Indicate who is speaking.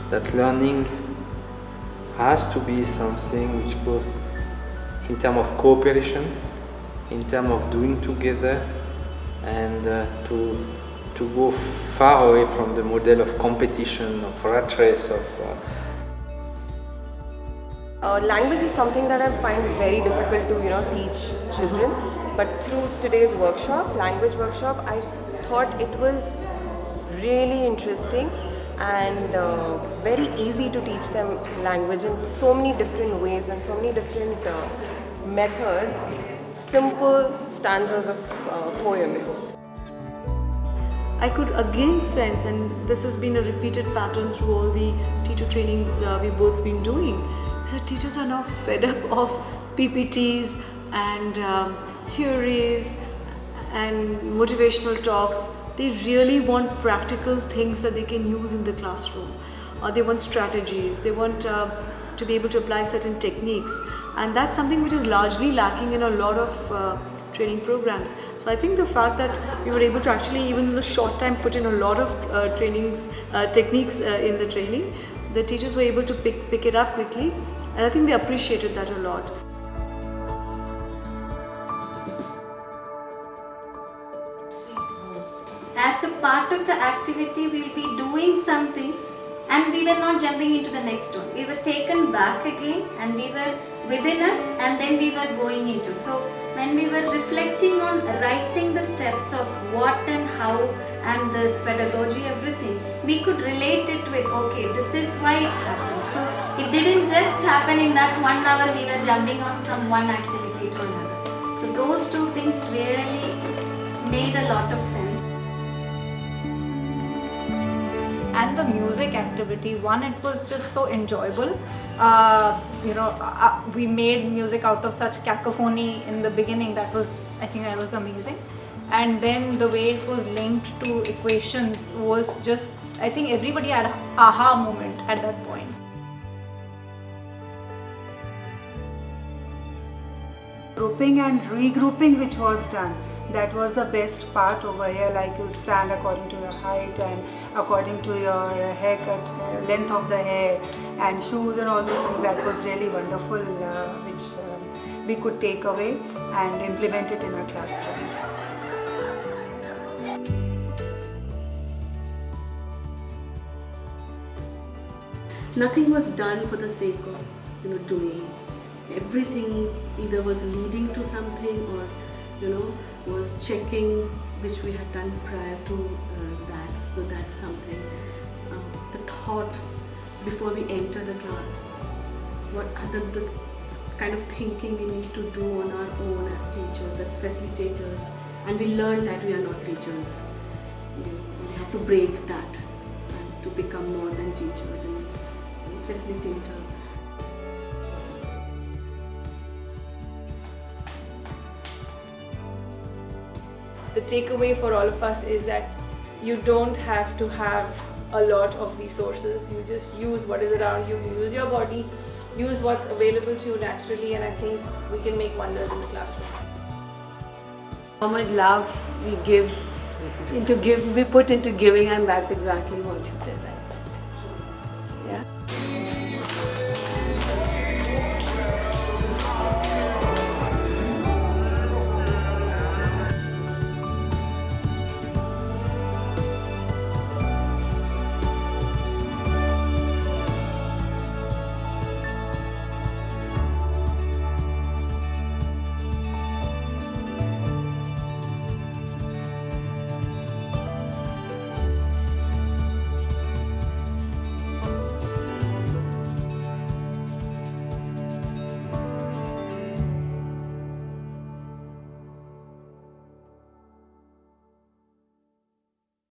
Speaker 1: that learning has to be something which both in terms of cooperation, in terms of doing together, and to go far away from the model of competition, of rat race,
Speaker 2: Language is something that I find very difficult to teach children. But through today's language workshop, I thought it was really interesting and very easy to teach them language in so many different ways and so many different methods, simple stanzas of poem.
Speaker 3: I could again sense, and this has been a repeated pattern through all the teacher trainings we've both been doing, that teachers are now fed up of PPTs and theories and motivational talks. They really want practical things that they can use in the classroom. They want strategies, they want to be able to apply certain techniques, and that's something which is largely lacking in a lot of training programs. So I think the fact that we were able to actually, even in a short time, put in a lot of techniques in the training, the teachers were able to pick it up quickly, and I think they appreciated that a lot.
Speaker 4: As a part of the activity, we will be doing something, and we were not jumping into the next one. We were taken back again, and we were within us, and then we were going into. So when we were reflecting on writing the steps of what and how and the pedagogy, everything, we could relate it with, okay, this is why it happened. So it didn't just happen in that 1 hour we were jumping on from one activity to another. So those two things really made a lot of sense.
Speaker 3: And the music activity, one, it was just so enjoyable. We made music out of such cacophony in the beginning. That was amazing. And then the way it was linked to equations was just, I think everybody had an aha moment at that point.
Speaker 5: Grouping and regrouping which was done, that was the best part over here. Like you stand according to your height and according to your haircut, length of the hair and shoes and all those things. That was really wonderful, which we could take away and implement it in our classrooms.
Speaker 6: Nothing was done for the sake of doing. Everything either was leading to something or was checking, which we had done prior to that. So that's something. The thought before we enter the class, what are the kind of thinking we need to do on our own as teachers, as facilitators, and we learn that we are not teachers. We have to break that and to become more than teachers and facilitator.
Speaker 7: The takeaway for all of us is that you don't have to have a lot of resources. You just use what is around you. You use your body, use what's available to you naturally, and I think we can make wonders in the classroom.
Speaker 8: How much love we we put into giving, and that's exactly what you did. Yeah.